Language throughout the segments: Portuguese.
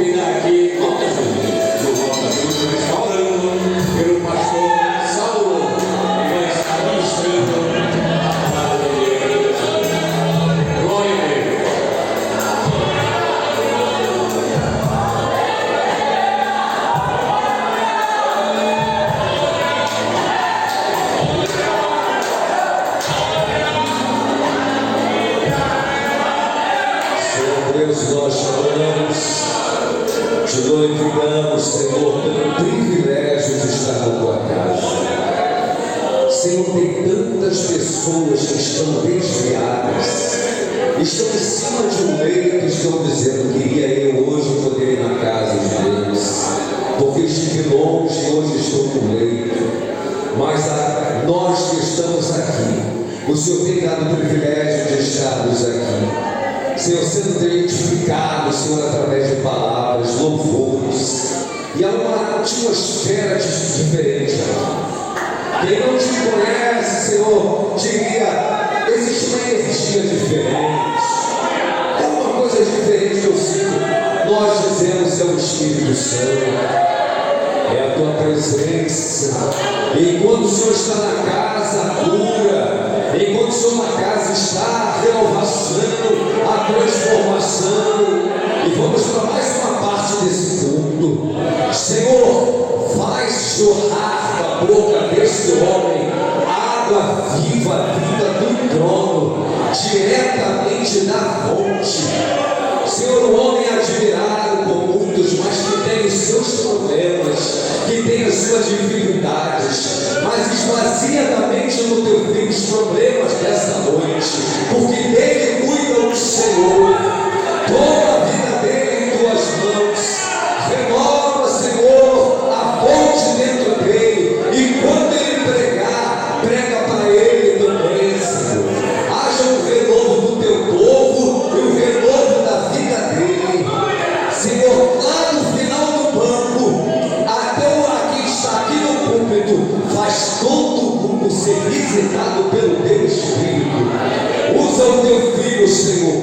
convidar aqui Volta Junto. No Volta Junto restaurando pelo pastor Saulo, que vai estar ministrando a palavra de Deus. Glória a Deus. Senhor Deus, nós te glorificamos, Senhor, pelo privilégio de estar na tua casa. Senhor, tem tantas pessoas que estão desviadas, estão em cima de um leito, estão dizendo: queria eu hoje poder ir na casa de Deus, porque estive longe e hoje estou no leito. Mas nós que estamos aqui, o Senhor tem dado o privilégio de estarmos aqui. Senhor, sendo identificado, Senhor, através de palavras, louvores, e há uma atmosfera diferente aqui. Quem não te conhece, Senhor, diria: existe uma energia diferente, é uma coisa diferente que eu sinto. Nós dizemos: é o Espírito Santo, é a tua presença. E enquanto o Senhor está na casa, a cura. Enquanto o Senhor na casa está, a renovação, a transformação. E vamos para mais uma parte desse culto. Senhor, faz jorrar da boca desse homem água viva, vinda do trono, diretamente da fonte. Senhor, o homem é admirado por muitos, mas que tem os seus problemas, que tem as suas dificuldades, mas esvazia da mente no teu filho os problemas dessa noite, porque dele cuida o Senhor. Toma a vida dele em tuas mãos, renova, Senhor, a fonte dentro dele, e quando ele pregar, prega para ele também, Senhor. Haja um renovo do teu povo e um renovo da vida dele, Senhor. Lá no final do banco, até o aqui está aqui no púlpito, faz todo mundo ser visitado pelo teu Espírito. Usa o teu filho, Senhor,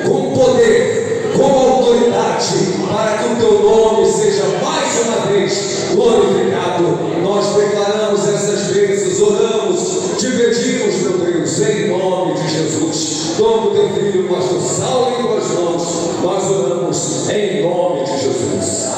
com poder, com autoridade, para que o teu nome seja mais uma vez glorificado. Nós declaramos essas bênçãos, oramos, te pedimos, meu Deus, em nome de Jesus. Toma o teu filho, pastor Saulo, em tuas mãos. Nós oramos em nome de Jesus.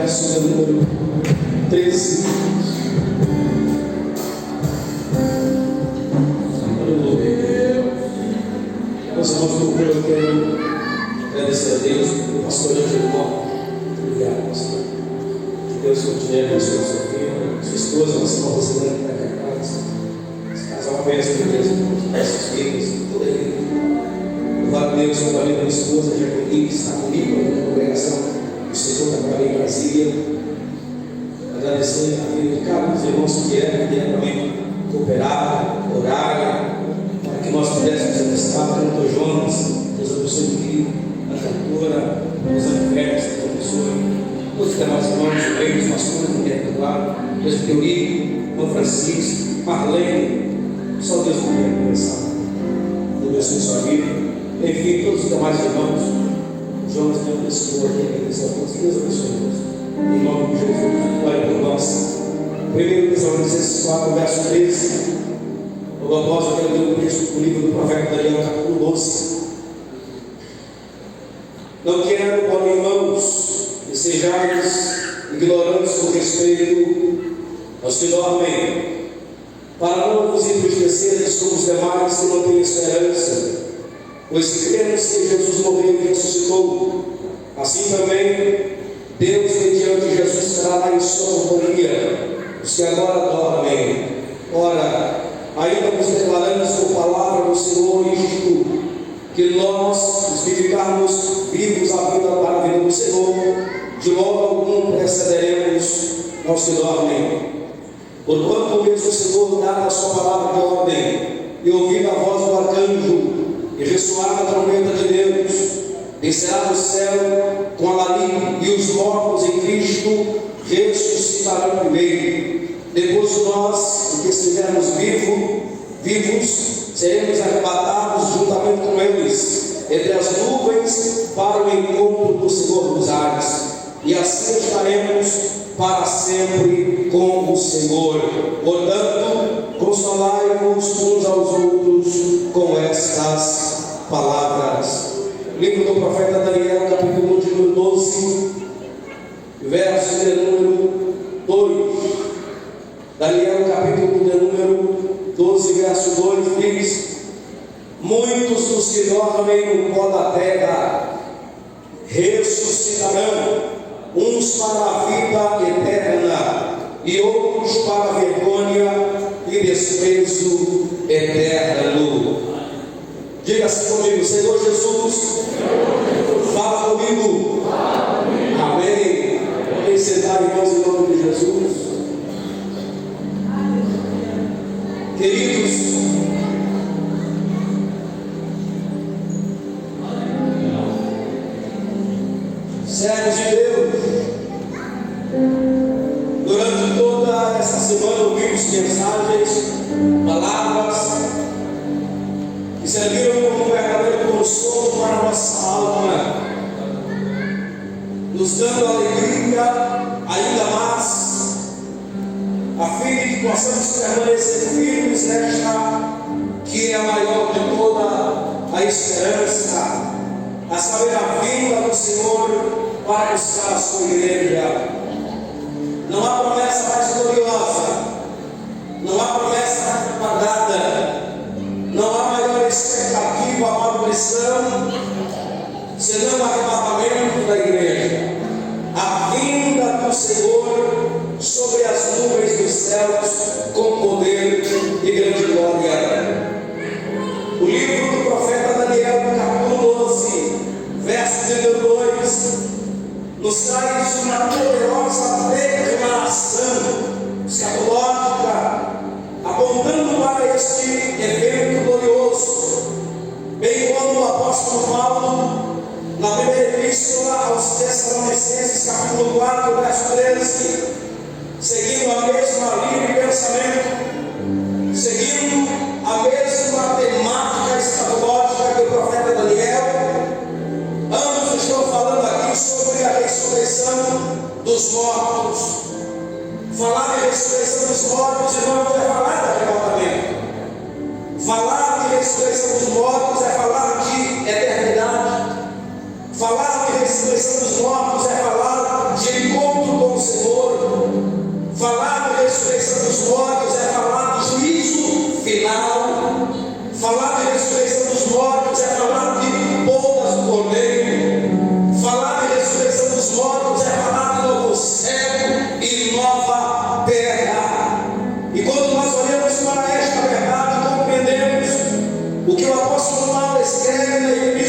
Verso número 13. Meus irmãos, eu quero agradecer a Deus pelo pastor Angelo. Obrigado, pastor. Que Deus continue abençoando sua vida, sua esposa, nossa irmã Rosilene, que está aqui em casa. Esse casal é uma bênção de Deus. famílias, nossas filhas, toda a igreja. Louvado Deus, com a minha esposa, Jaqueline, que está comigo na congregação do Senhor da em Brasília. Agradecer a vida de cada um dos irmãos que vieram também cooperar, orar, para que nós pudéssemos estar. O cantor Jonas, Deus abençoe o querido, a cantora, Rosane Félix, Deus abençoe. Todos os demais irmãos, os reis, os pastores, mulher do lado, Deus Teori, irmão Francisco, Marlene, só Deus poderia começar. Deus abençoe sua vida. Enfim, todos os demais irmãos, Jonas me abençoou aqui, Deus abençoe. Em nome de Jesus, glória por nós. 1 Tessalonicenses 4, verso 13. O apóstolo quero ler o texto do livro do profeta Daniel, capítulo 12. Não quero, porém, irmãos, que sejais ignorantes com respeito aos que dormem, para não vos entristeceres como os demais que não têm esperança, pois cremos que Jesus morreu e ressuscitou. Assim também Deus, mediante Jesus, será em sua companhia os que agora dormem. Ora, ainda vos declaramos por palavra do Senhor isto, que nós, os que ficarmos vivos a vida para a vida do Senhor, de modo algum precederemos aos que dormem. Porquanto o mesmo Senhor dá a sua palavra de ordem, e ouvida a voz do arcanjo, e ressoada a trombeta de Deus, descerá do céu com alarido, e os mortos em Cristo ressuscitarão primeiro. Depois nós, que estivermos vivos, seremos arrebatados juntamente com eles entre as nuvens para o encontro do Senhor dos ares, e assim estaremos para sempre com o Senhor. Portanto, consolai-vos uns aos outros com estas palavras. Livro do profeta Daniel, capítulo de número 12, verso de número 2. Daniel, capítulo de número 12, verso 2 diz: muitos dos que dormem no pó da terra ressuscitarão, uns para a vida eterna e outros para a vergonha e desprezo eterno. Diga assim comigo: Senhor Jesus, fala comigo. Amém. Podem sentar, irmãos, em nome de Jesus. Queridos, servos de Deus, durante toda essa semana ouvimos mensagens, palavras que serviram como um verdadeiro consolo para a nossa alma, nos dando alegria ainda mais, a fim de que possamos permanecer firmes nesta que é a maior de toda a esperança, a saber, a vinda do Senhor para buscar a sua igreja. Não há promessa mais gloriosa, não há promessa mais propagada, não há maior expectativa para o cristão senão o arrebatamento da igreja, a vinda do Senhor sobre as nuvens dos céus com poder e grande glória. O livro do profeta Daniel, capítulo 12, verso de 2, nos traz uma poderosa declaração escatológica, apontando para este evento glorioso, bem como o apóstolo Paulo, na primeira epístola aos Tessalonicenses, capítulo 4, verso 13, seguindo a mesma linha de pensamento, seguindo a mesma temática escatológica que o profeta Daniel, ambos estão falando aqui sobre a ressurreição dos mortos. Falar de ressurreição dos mortos, irmãos, é falar de arrebatamento. Falar de ressurreição dos mortos é falar de eternidade. Falar de ressurreição dos mortos é falar de encontro com o Senhor. Falar de ressurreição dos mortos é falar de juízo final. Falar de ressurreição dos mortos é falar de bodas do Cordeiro. Falar de ressurreição dos mortos é falar de novo céu e nova terra. E quando nós olhamos para esta verdade, compreendemos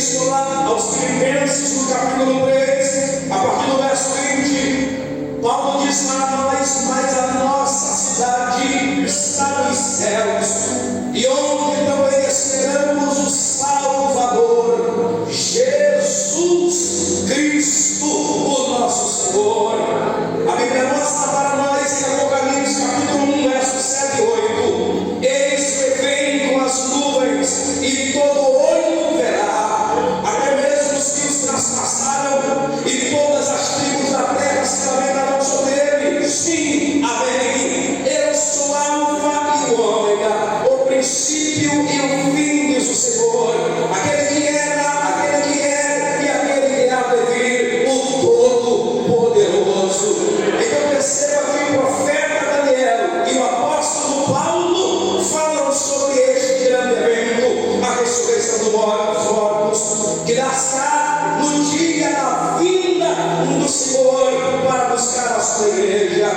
Epístola aos Filipenses, no capítulo 3, a partir do verso 20, Paulo diz para nós: mas a nossa cidade está nos céus, e onde também esperamos o Salvador, Jesus Cristo, o nosso Senhor. A Bíblia mostra para nós em Apocalipse, capítulo 1, verso 7 e 8: eis que vem com as nuvens, e todo olho verá, até mesmo os que os traspassaram, e todas as tribos da terra se lamentarão sobre ele. Sim, amém. Eu sou Alfa e o Ômega, o princípio e o fim, diz o Senhor, aquele que era, aquele que é e aquele que há de vir, o Todo-Poderoso. Então perceba que o profeta Daniel e o apóstolo Paulo falam sobre este grande evento, a ressurreição dos mortos, que dará no dia da vinda do Senhor para buscar a sua igreja.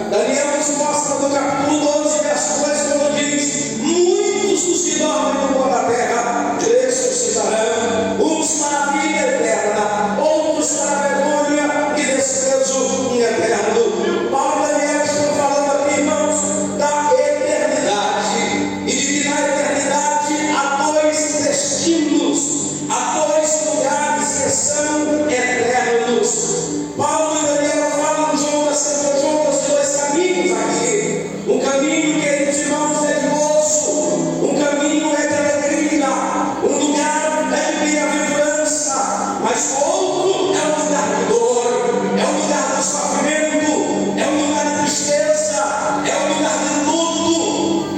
Daniel nos mostra no capítulo 12, verso 2, quando diz: muitos dos que dormem no pó da terra ressuscitarão, uns para a vida eterna, outros para a vergonha e desprezo eterno. Paulo e Daniel estão falando aqui, irmãos, da eternidade, e de que na eternidade há dois destinos, há dois lugares que são eternos. Paulo e Daniel falam juntas, sempre juntas, de dois caminhos aqui. Um caminho, queridos irmãos, é de gozo, um caminho é de alegria, um lugar é de bem-aventurança, mas o outro é um lugar de dor, é um lugar de sofrimento, é um lugar de tristeza, é um lugar de luto.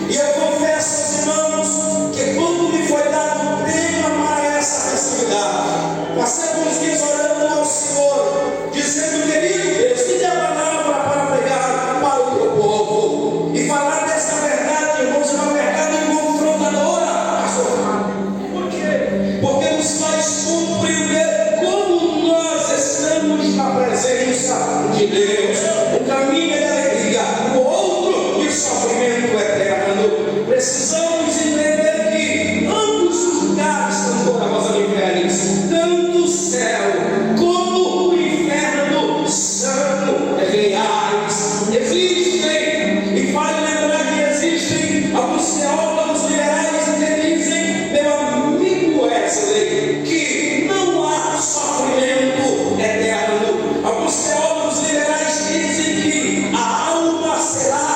E eu confesso aos irmãos que quando me foi dado um tema para essa festividade, passei alguns dias orando ao Senhor, dizendo: querido Deus, me dê a palavra para pregar para o teu povo. E falar dessa verdade, irmãos, é uma verdade confrontadora, pastor Fábio. Por quê? Porque nos faz compreender como nós estamos na presença de Deus. Um caminho é de alegria, o outro de sofrimento eterno. Precisamos entender que ambos os lugares, cantora Rosalie Félix, tanto o céu como o inferno, são reais, existem. E vale lembrar que existem alguns teólogos liberais que dizem, meu amigo Wesley, que não há sofrimento eterno. Alguns teólogos liberais dizem que a alma será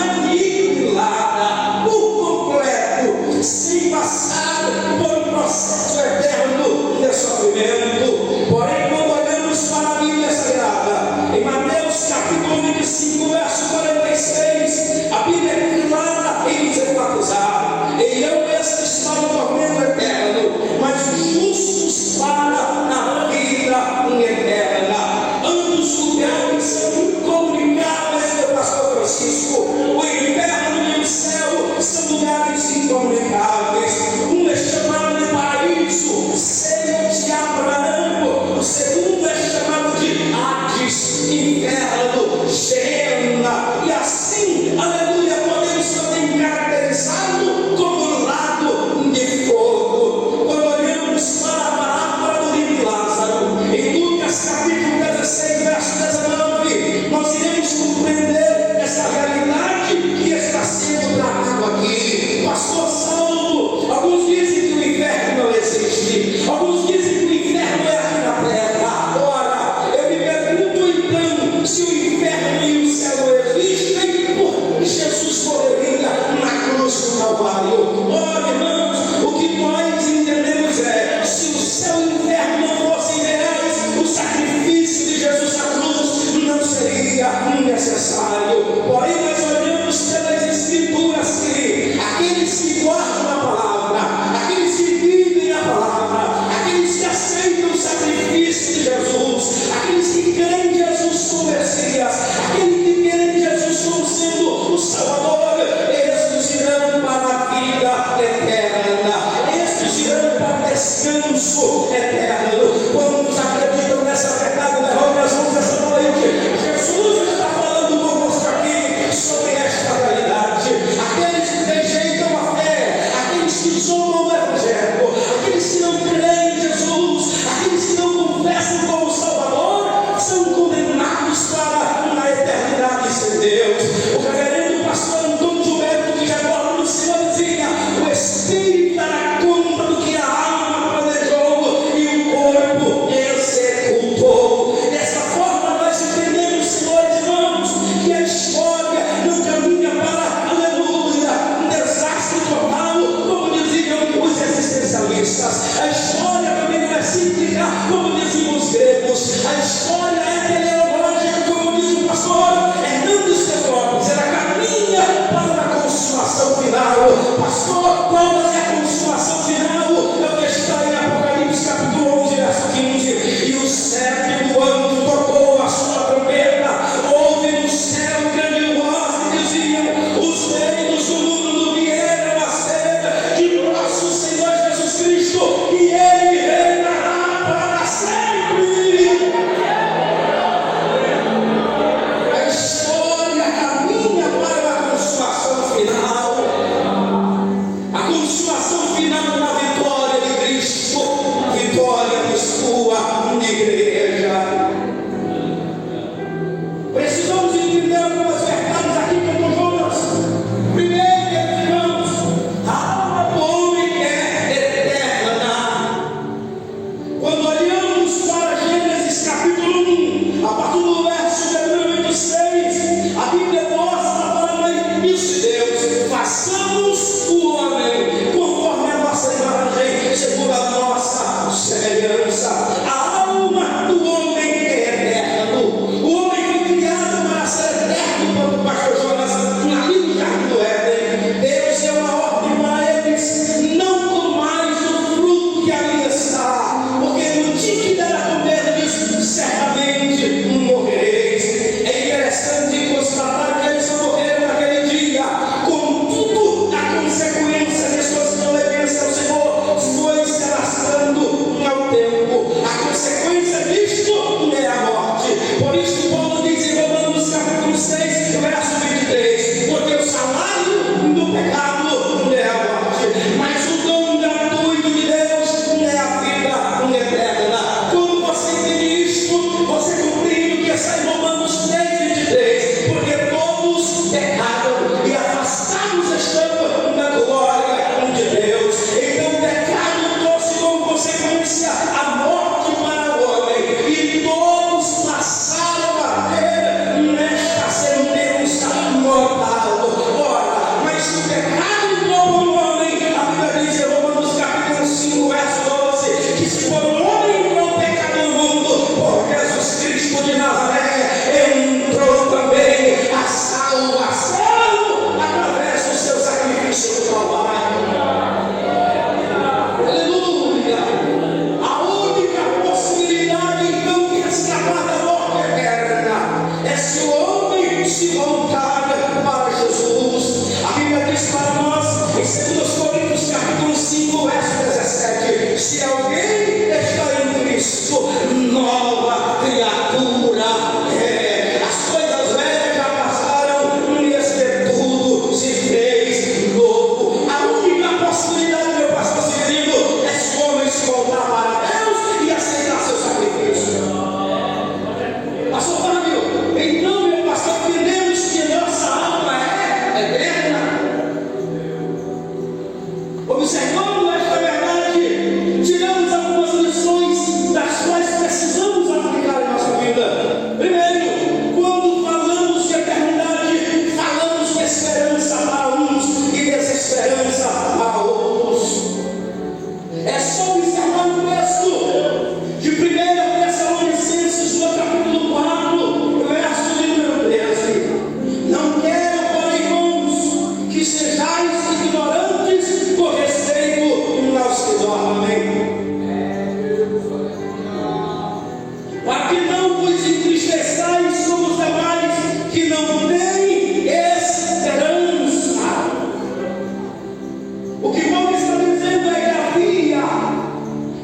aniquilada por completo, sem passar por um processo eterno de sofrimento. Porém, quando olhamos para a Bíblia Sagrada, em Mateus capítulo 25, verso 46, a Bíblia é clara em nos enfatizar: irão estes para o tormento eterno, mas os justos para a vida eterna. Ambos lugares são incomunicáveis, meu pastor Francisco. O inferno e o céu são lugares incomunicáveis. Um é chamado de paraíso, seio de Abraão. O segundo é chamado de Hades, inferno, Gehenna. E assim, aleluia, podemos também caracterizá-lo como lago de fogo. Quando olhamos para a parábola do rico Lázaro, em Lucas capítulo 16, verso 19, nós iremos compreender essa realidade que está sendo tratada aqui. Pastor Saulo, alguns dizem que o inferno não existe, alguns dizem que o inferno é aqui na terra. Ora, eu me pergunto então, se o inferno e o céu não existem, por que Jesus morreria na cruz do Calvário? Ora, irmãos, o que nós entendemos é: se o céu e o inferno não fossem reais, o sacrifício de Jesus na cruz não seria necessário. Porém, nós olhamos pelas Escrituras que aqueles que guardam a palavra, aqueles que vivem a palavra, aqueles que aceitam o sacrifício de Jesus, aqueles que creem em Jesus como Messias, aqueles que creem em Jesus como sendo o Salvador, estes irão para a vida eterna, estes irão para o descanso eterno. Quantos acreditam nessa verdade? Levanta as mãos essa noite. Jesus está falando conosco aqui sobre esta realidade. Aqueles que rejeitam a fé, aqueles que zombam do Evangelho, aqueles que não creem em Jesus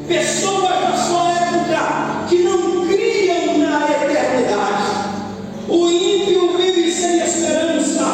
pessoas da sua época que não criam na eternidade. O ímpio vive sem esperança.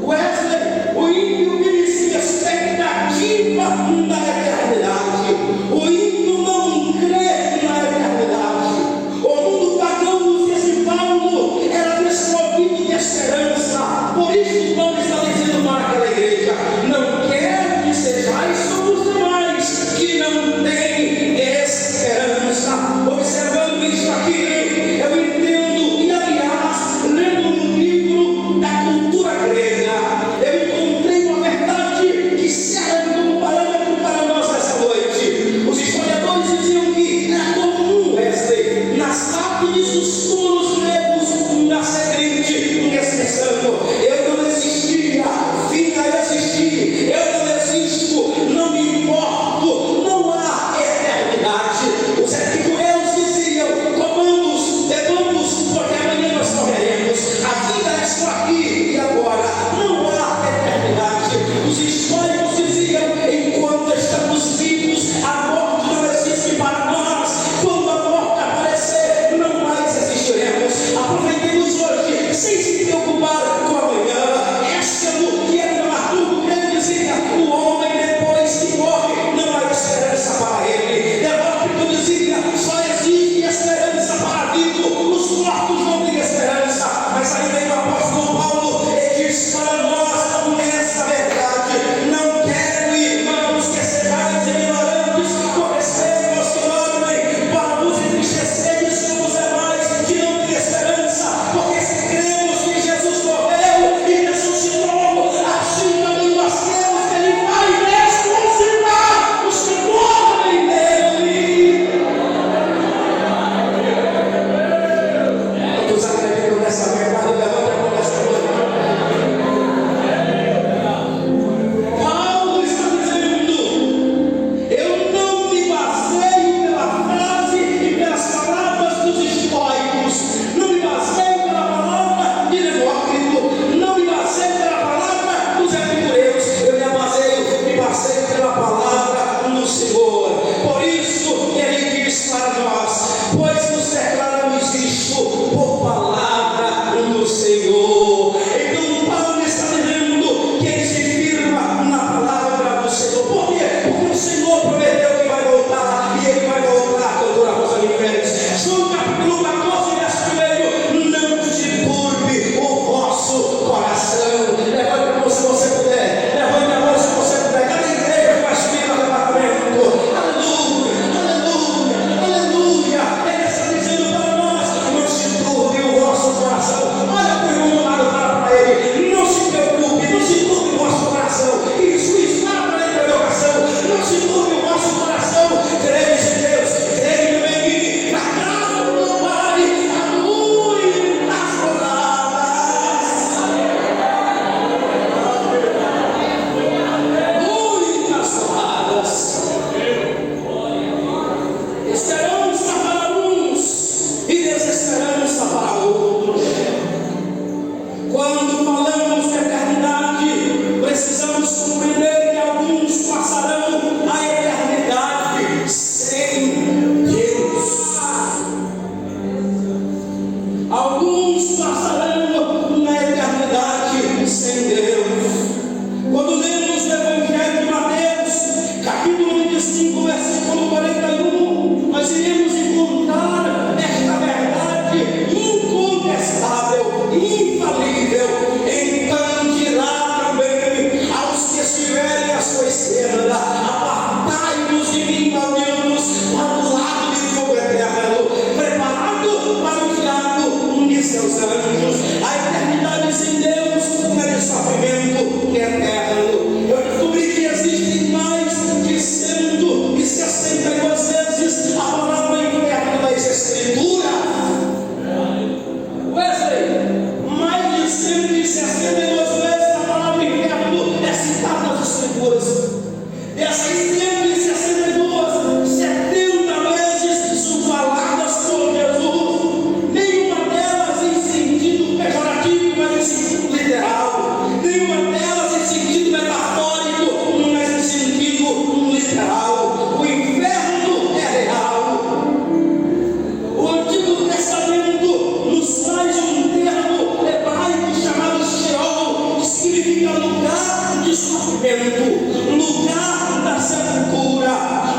Wesley, o ímpio vive sem expectativa da eternidade. O ímpio não crê na eternidade. O mundo pagão, nos dias de Paulo, era desprovido de esperança. Por isso Paulo está dizendo para aquela igreja: não quero que sejais como os demais, que não têm esperança. Observando isso aqui, eu entendo, e aliás, lendo um livro da cultura grega, eu encontrei uma verdade que serve como parâmetro para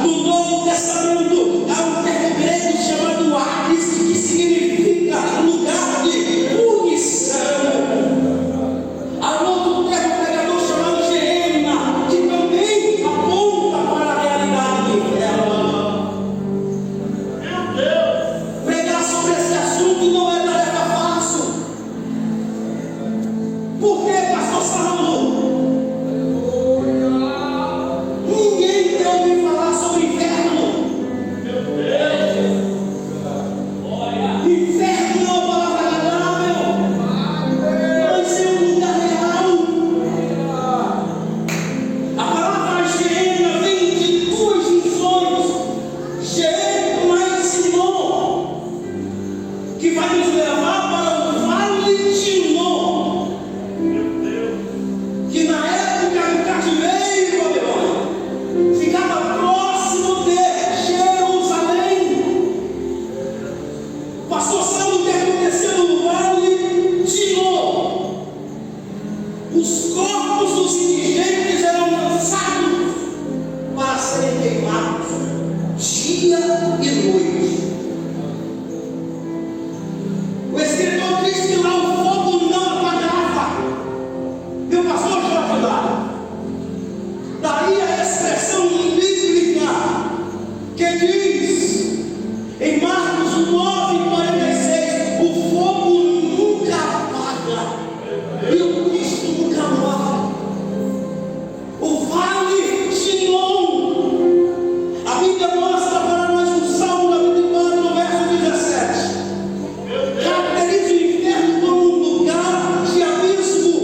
No Novo Testamento há um termo grego chamado Hades, que significa lugar de punição. Há outro termo pregador chamado Geena, que também aponta para a realidade do inferno. Pregar sobre esse assunto não é tarefa fácil. Por que, pastor Saulo? Ninguém quer ouvir falar sobre inferno. Inferno não é uma palavra agradável, mas é um lugar real. A palavra Geena vem de duas funções: Ge mais Sinon, que vai nos levar para o vale de Sinon, que na época do cativeiro babilônico ficava próximo de Jerusalém. Pastor Saulo, o que aconteceu no vale de Sinon? Os corpos dos indigentes eram lançados para serem queimados dia e noite. O escritor diz que lá o fogo não apagava. Meu pastor Jorge lá, daí a expressão bíblica que diz em Marcos 9:46, o fogo nunca apaga e o Cristo nunca morre. O vale de Sinon, a Bíblia mostra para nós no Salmo 94, verso 17. Caracteriza o inferno como um lugar de abismo.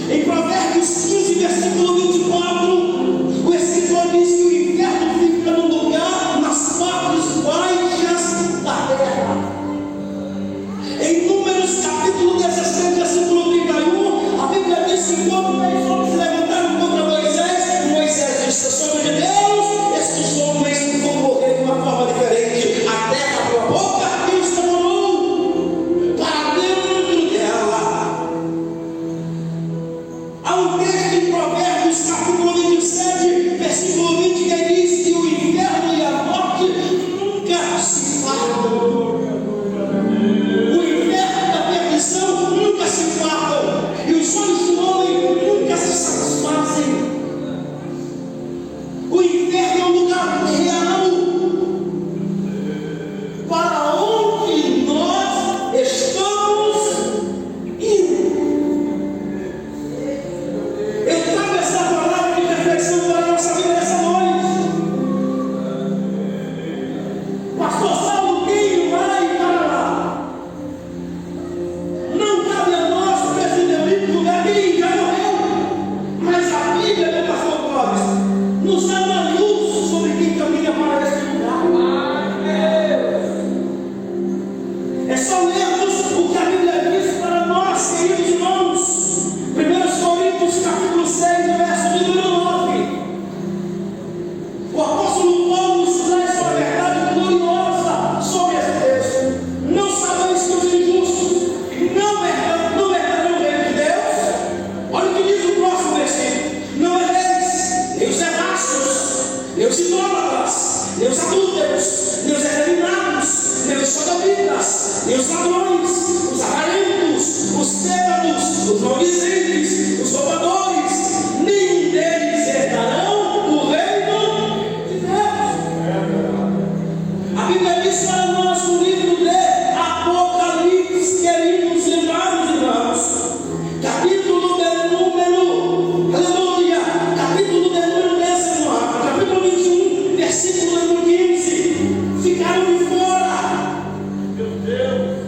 Em Provérbios 15, versículo 24, o escritor diz que o inferno fica no lugar nas partes baixas da terra. Em Números capítulo 17, versículo 31, a Bíblia diz que quando os homens se levantaram contra Moisés, Moisés disse: "Eu sou de Deus, estes homens vão morrer de uma forma diferente. A terra abriu a boca e os devorou para dentro dela." Há um texto em Provérbios capítulo 27, versículo 20, que diz que o inferno e a morte nunca se fartam. O inferno e a perdição nunca se fartam, e os sonhos do homem nunca se satisfazem. O inferno é um lugar real para onde nós estamos indo. Eu trago essa palavra de reflexão para a nossa vida nessa noite. Pastor Saulo, quem vai para lá? Não cabe a nós, presidente, lugar que já morreu. Mas a Bíblia, meu pastor Clóvis, nos dá uma luz sobre quem caminha para esse lugar. É só lermos o que a Bíblia diz para nós, queridos irmãos. 1 Coríntios capítulo 6, verso de número 9. O apóstolo Paulo nos traz uma verdade gloriosa sobre esse texto. Não sabeis que os injustos não herdarão o reino de Deus? Olha o que diz o próximo versículo: "Não erreis, nem os errastos, nem os idólatras, nem os adúlteros, nem os efeminados, nem os sodomitas, nem os ladrões, os avarentos, os bêbados, os maldizentes, os roubadores, nenhum deles herdarão o reino de Deus." A Bíblia diz para nós no livro de Apocalipse, queridos irmãos, capítulo de número, aleluia, capítulo de número 19, capítulo 21, versículo número 15, ficaram de fora. Meu Deus.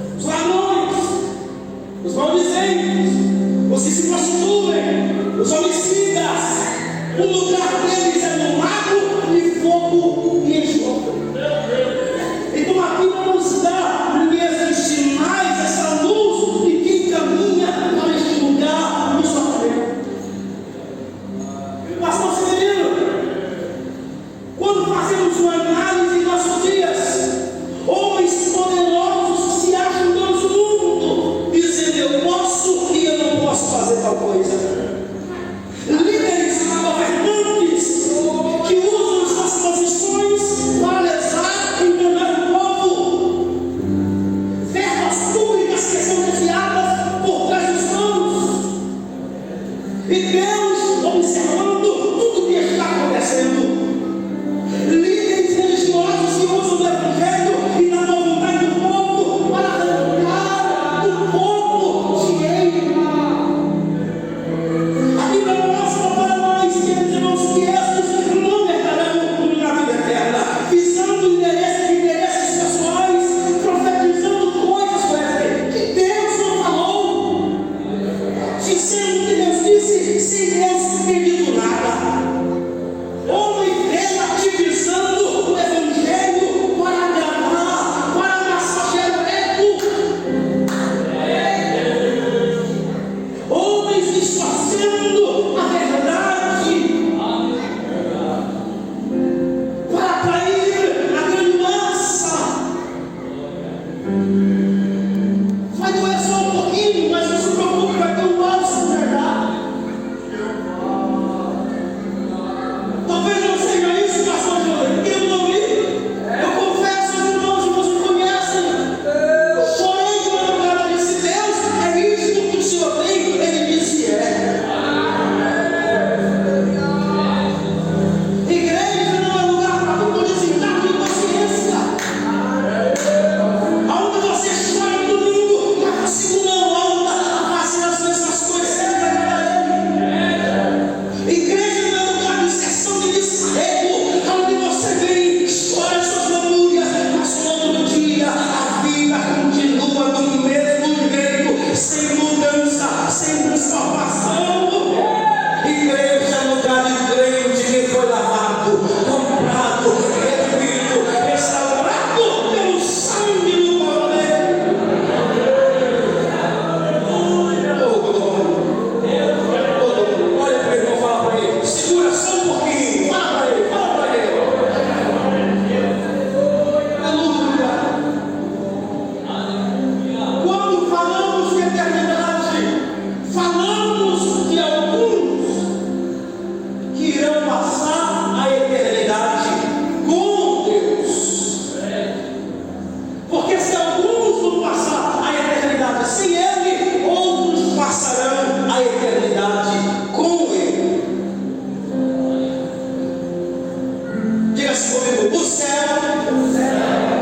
assim comigo: o céu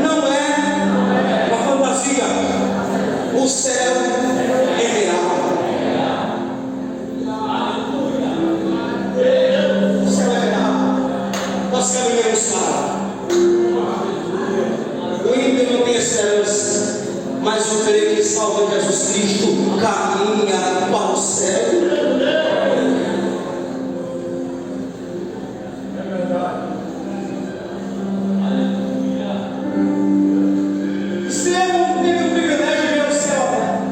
não é uma fantasia, o céu é real. O céu é real. Nós caminhamos para. O ímpio não tem esperança, mas o crente que salva em Jesus Cristo caminha para o céu. Estevão teve o privilégio de ver o céu aberto.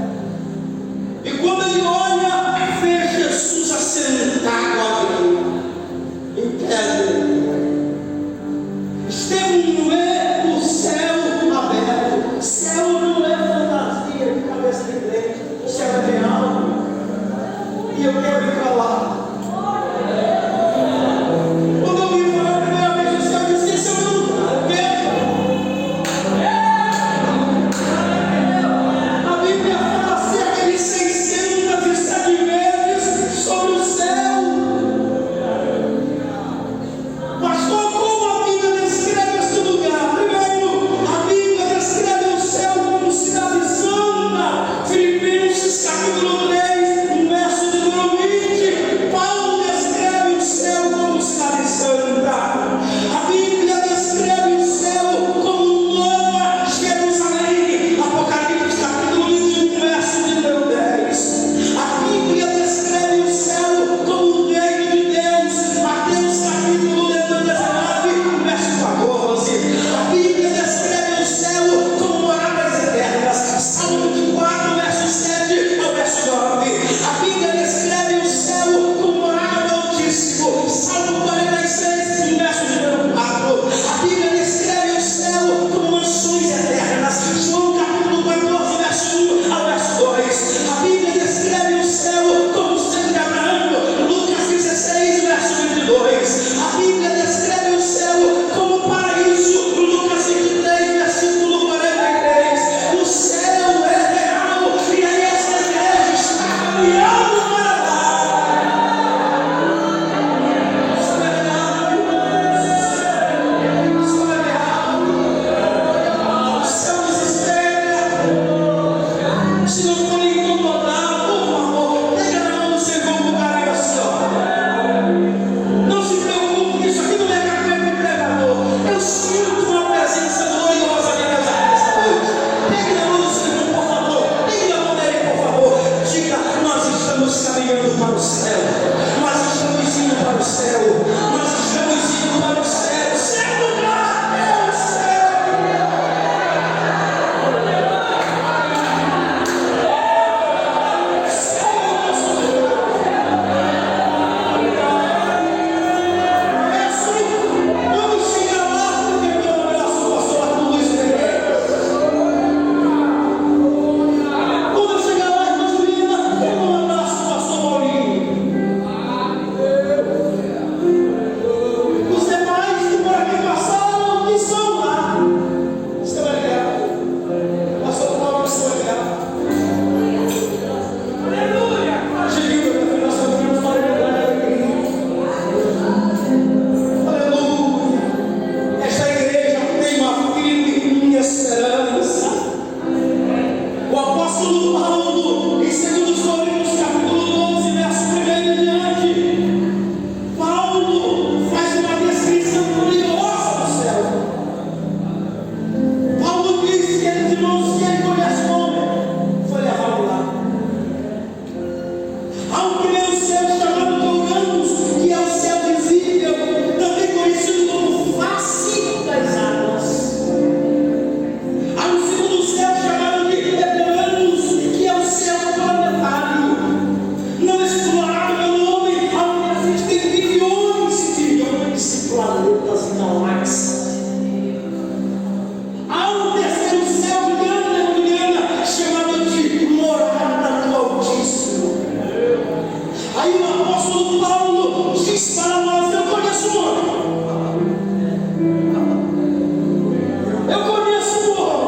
E quando ele olha, vê Jesus assentado ali, em pedra. Estevão não é o céu aberto. Céu não é fantasia de cabeça de crente. O céu é real. E eu quero ir para lá. Quando eu vi falar a primeira vez o céu, eu disse: esse é o meu lugar. Eu quero. A Bíblia fala acerca de 607 vezes sobre o céu. Pastor, como a Bíblia descreve esse lugar? Primeiro, a Bíblia descreve o céu como cidade santa. Filipenses capítulo 3, no verso de número 20. Paulo descreve o céu como cidade santa. A Bíblia descreve o céu como Nova Jerusalém. Apocalipse capítulo 21, verso de número 10. A Bíblia descreve o céu como o reino de Deus. Mateus capítulo 19, verso 14. A Bíblia descreve o céu como moradas eternas. Salmo 24, verso 7 ao verso 9. A Bíblia descreve o céu como morada do Altíssimo. Salmo 46, verso de número 4. A Bíblia descreve o céu como mansões eternas. João capítulo 14, verso 1 ao verso 2. A Bíblia descreve o céu como o sangue de Abraão. Lucas 16, verso 22. A Bíblia descreve o céu como o paraíso. Lucas 23, versículo 43. O céu é real e aí essa igreja está caminhando para lá. O céu é real. O céu é real. O céu desespera. Se não for incomodar, por favor, pega na mão do seu irmão do cara assim, ó. Não se preocupe, que isso aqui não é café de pregador. Eu sinto uma presença gloriosa de Deus aqui nessa noite. Pegue na mão do seu irmão, por favor. Pegue na mão dele, por favor. Diga: nós estamos caminhando para o céu. Nós estamos indo para o céu. Nós estamos indo para o céu. O céu lugar é o céu. Quando chegar lá, eu quero dar um abraço ao pastor Arthur Luiz Pereira. Quando eu chegar lá, irmã Juliana, eu dou um abraço ao pastor Maurinho. Os demais que por aqui passaram, que estão lá. Isso é legal. Pastor Paulo, isso é legal. Aleluia! Cheguei para nós cantamos para a alegria. Aleluia! Esta igreja tem uma firme esperança. O apóstolo Paulo, em 2 Coríntios capítulo 12, verso 1 em diante, Paulo faz uma descrição gloriosa do céu. Paulo diz que ele, irmãos, que ele conhece o homem, foi levado lá. Há um primeiro céu chamado de Uranus, que é o céu visível, também conhecido como face das águas. Há um segundo céu chamado de Eteranus, que é o céu planetário, não explorado pelo homem, onde existem bilhões e bilhões de planetas e galáxias. Há um terceiro céu grande, chamado de morada do Altíssimo. Aí o apóstolo Paulo diz para nós: eu conheço o homem. Eu conheço o homem.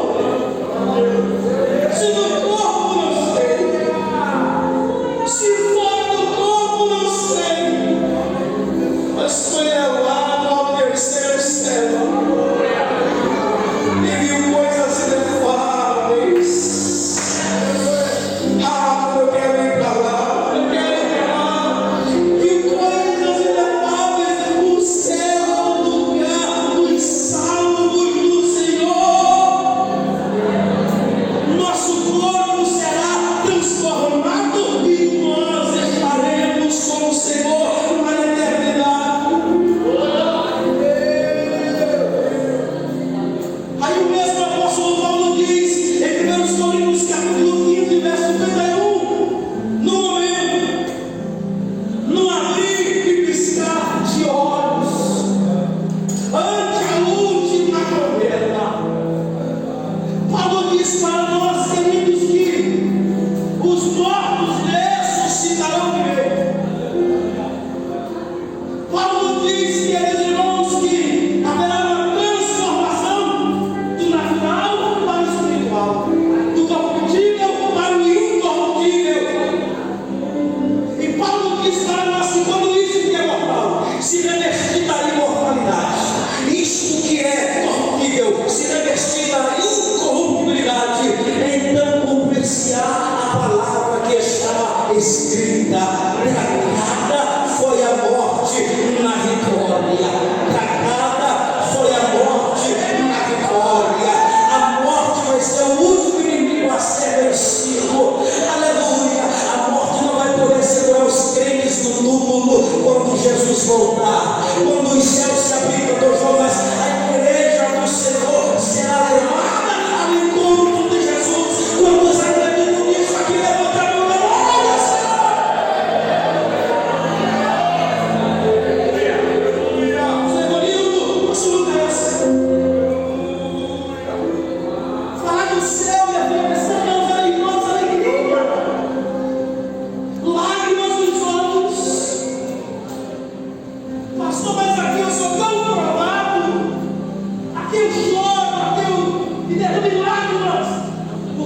Se do corpo não sei, se fora do corpo não sei, mas foi levado ao terceiro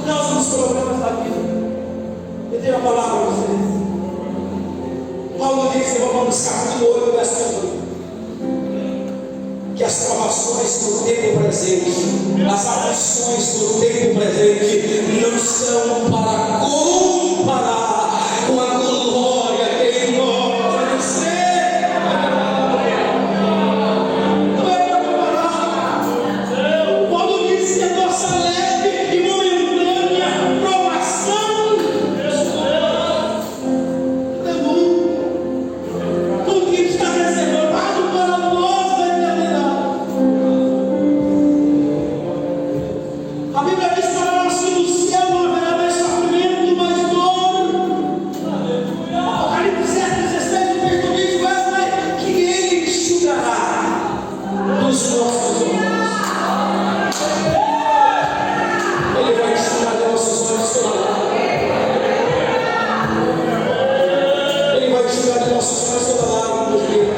por causa dos problemas da vida. Eu tenho a palavra para vocês. Paulo diz em Romanos capítulo 8, verso 18, que as provações do tempo presente, as aflições do tempo presente, não são para comparar com a glória que em nós vai ser. Não é para comparar. Paulo diz que a nossa leve e momentânea provação, tudo que está reservado para nós na eternidade. A Bíblia diz para nós que no céu não haverá mais sofrimento, mais dor. Apocalipse 7:16, o texto diz, Wesley, que Ele enxugará dos nossos olhos. Ele vai enxugar dos nossos olhos toda lágrima. Ele vai enxugar dos nossos olhos toda lágrima, meus filhos.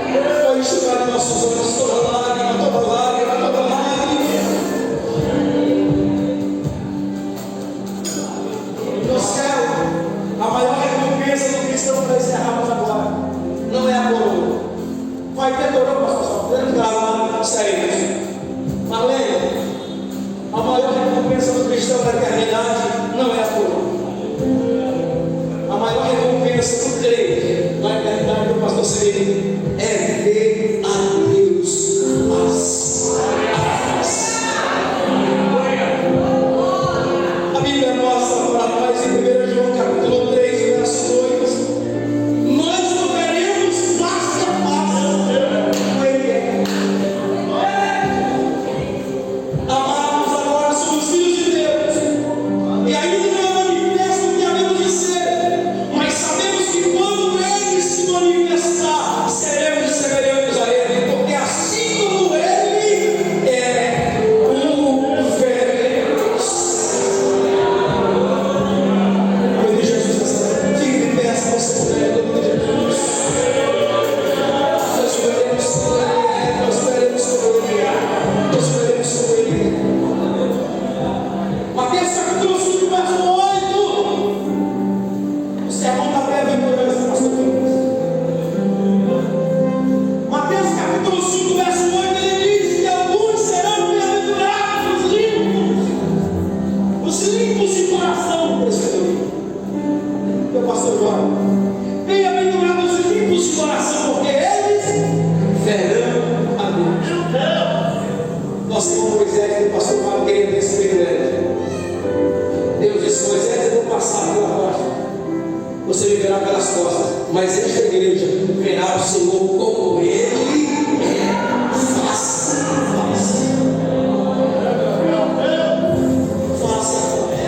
Ele vai enxugar dos nossos olhos toda lágrima, toda lágrima, toda lágrima. No céu, a maior recompensa do cristão para encerrarmos agora não é a coroa. Vai ter coroa, pastor? Dentro da lá, saímos. Marlene, a maior recompensa do cristão para a eternidade não é a coroa. A maior recompensa do crente na eternidade do pastor Sereno é ver a Deus face a face. A Bíblia mostra para nós em 1 João capítulo 3, verso 2, nós não veremos face a face com Ele. Amados, agora somos filhos de Deus, e ainda não é manifesto o que havemos de ser, mas sabemos que quando Ele se manifestar, seremos semelhantes a Ele, porque assim como Ele é veremos. Em nome de Jesus, fique de pé, essa você puder, em nome de Jesus. Nós veremos como Ele é, nós veremos como Ele é, nós veremos como Ele é. Mateus capítulo 5, verso 8. O sermão da bem-aventurança, pastor Lucas. Mateus capítulo 5, verso 8, ele diz que alguns serão bem-aventurados, os limpos de coração, presbítero. Meu pastor João. Bem-aventurados os limpos de coração, porque eles verão a Deus. Nosso irmão Moisés e o pastor Paulo queriam ter esse privilégio. Deus disse: Moisés, eu vou passar pela rocha, você me verá pelas costas, mas esta igreja verá o Senhor como Ele é, face a face. Face a face.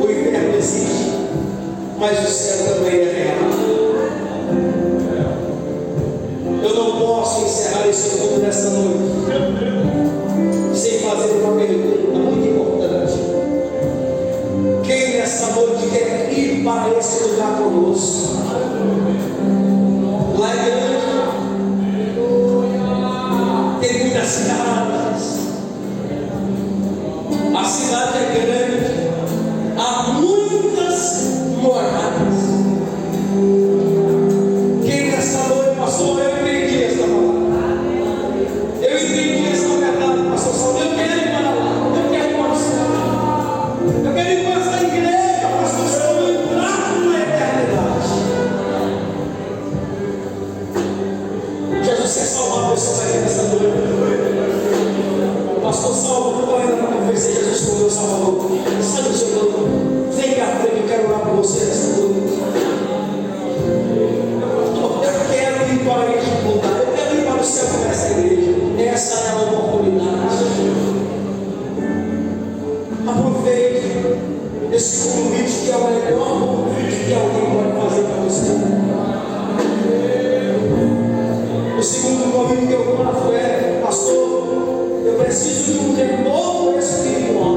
O inferno existe, mas o céu também é real. Eu não posso encerrar esse culto nesta noite sem fazer uma pergunta muito importante. Quem nessa noite quer ir para esse lugar conosco? Lá é grande, tem muitas casas, a cidade é grande, há muitas moradas. Quem nessa noite, pastor, eu entendi essa palavra, eu entendi essa verdade, pastor Saulo, eu quero ir para lá, eu quero ir para o céu, eu quero ir para essa igreja, pastor Saulo, entrar na eternidade. Jesus quer salvar pessoas aqui nessa noite. Pastor Saulo, eu estou ainda para convencer Jesus como meu Salvador. Sai do seu nome, vem cá frente, eu quero orar por você nessa noite. Eu quero ir para este lugar, eu quero ir para o céu com essa igreja. Essa é a oportunidade. Aproveite esse convite que é o melhor convite que alguém pode fazer para você. O segundo convite que eu faço é: pastor, eu preciso de um renovo espiritual.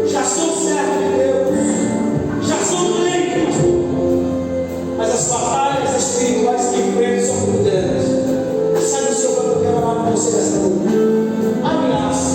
Já sou servo de Deus, já sou crente, pastor, mas as batalhas espirituais que enfrento são muito grandes. Sai do seu canto, eu quero orar por você nessa noite. Abraço.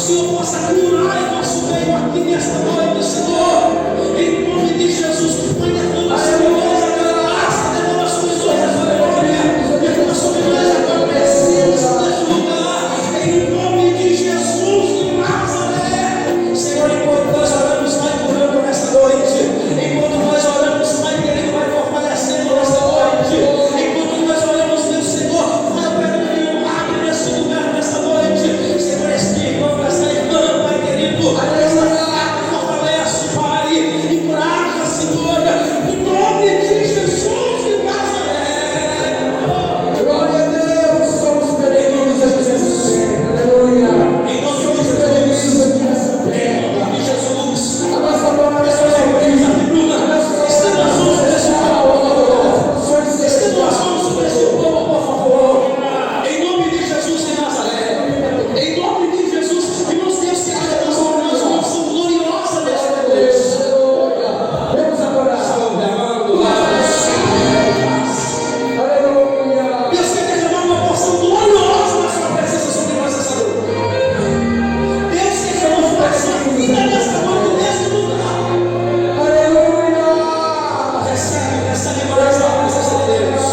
Senhor possa curar em nosso meio aqui nesta noite, Senhor. Em nome de Jesus, Pai, derrama sobre nós a tua graça, derrama sobre nós a tua glória, derrama sobre nós a tua presença neste lugar. Em nome de Jesus de Nazaré, Senhor, enquanto nós oramos, vai curando nesta noite. Enquanto nós oramos, Pai querido, vai fortalecendo nesta noite. Enquanto nós oramos, meu Senhor, vai operando milagre neste lugar nesta noite. Senhor, este irmão, esta irmã, Pai querido, esta casa fortalece, Pai, encoraja, Senhor, em nome de Jesus de Nazaré. Glória a Deus, somos peregrinos aqui nessa terra. Aleluia. Em nome de Jesus, em nome de Jesus, A nossa glória essa surpresa, Bruna, estenda as mãos sobre esse povo, estenda as mãos sobre esse povo, por favor. Em nome de Jesus de Nazaré, em nome de Jesus, irmãos, Deus quer derramar sobre nós uma unção gloriosa nesta noite. Vamos adorar. Aleluia. Deus quer derramar uma porção gloriosa na sua presença sobre nós essa noite. Deus quer derramar a sua vida nesta noite, neste lugar. Aleluia. Recebe mais a presença de Deus.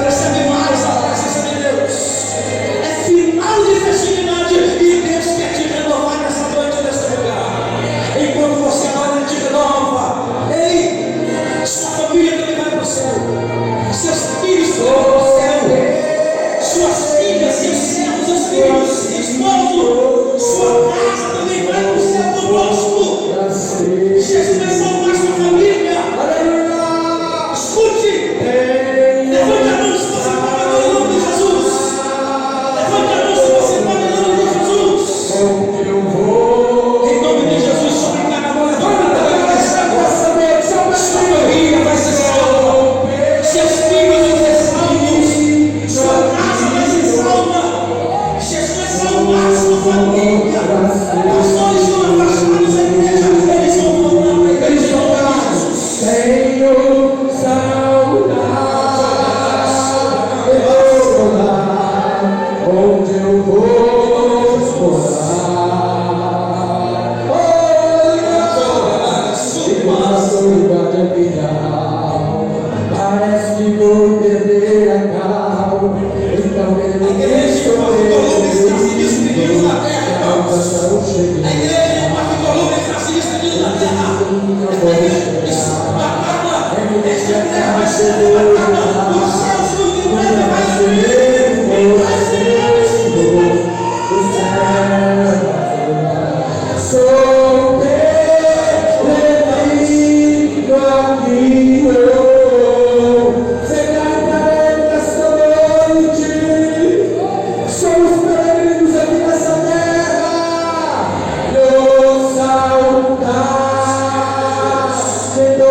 Recebe mais a presença de Deus. É final de festividade e Deus quer te renovar nessa noite, neste lugar. Enquanto você agora Ele te renova, ei, sua família também vai para o céu. Seus filhos vão para o céu. Suas filhas, seus servos, seus filhos, esposo, sua casa também vai para o céu conosco. Jesus vai salvar sua família. Escute, levante a mão se você pode em nome de Jesus. Levante a mão se você pode em nome de Jesus. Em nome de Jesus, sobre cada mão, levanta a mão. Sua família vai ser salva. Seus filhos vão ser salvos. Sua casa vai ser salva. Jesus vai salvar sua família. Pastores estão afastados da igreja, eles vão voltar para a igreja em nome de Jesus. Tenho saudade, onde eu vou morar. A solidão é final, parece que vou perder a calma. Então eu Igreja, o pastor Lucas está se despedindo da terra, irmãos. não cheguei. A igreja, o pastor Lucas está se despedindo da terra. Esta igreja acaba. Esta igreja vai ser levantada. Os céus do que vai ser. Quem vai ser esse povo? Sou peregrino aqui, você cantarei nesta noite. Somos peregrinos aqui nessa terra. Dou saudade do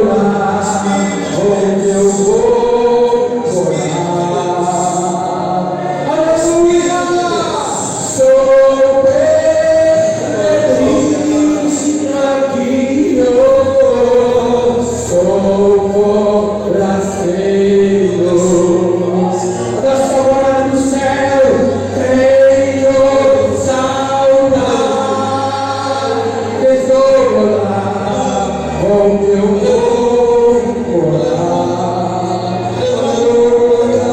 lar onde eu vou morar. Aleluia. Sou peregrino aqui, eu sou forasteiro. Da sua glória do céu, tenho saudade do lar onde eu vou morar. Aleluia.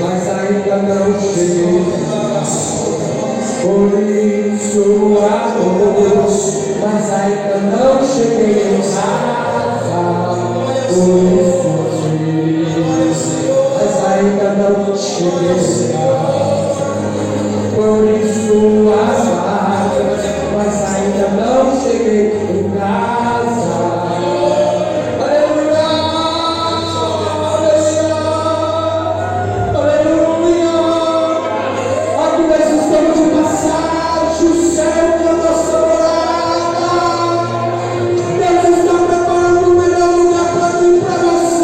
Mas ainda não cheguei. Por isso amor, mas ainda não cheguei em casa. Por isso feliz, mas ainda não cheguei em casa. Por isso azar, mas ainda não cheguei em casa. Aleluia, aleluia, aleluia. Aqui nós estamos de passagem, o céu que é a nossa morada. Deus está preparando o melhor lugar para mim e para você.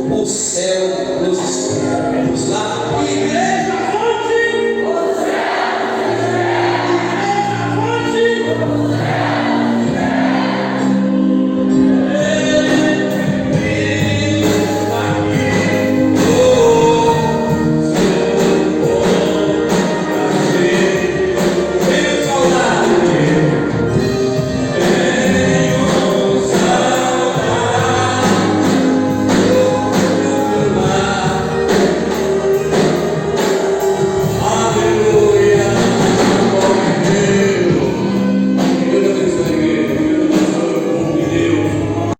O céu nos espera. Vamos lá.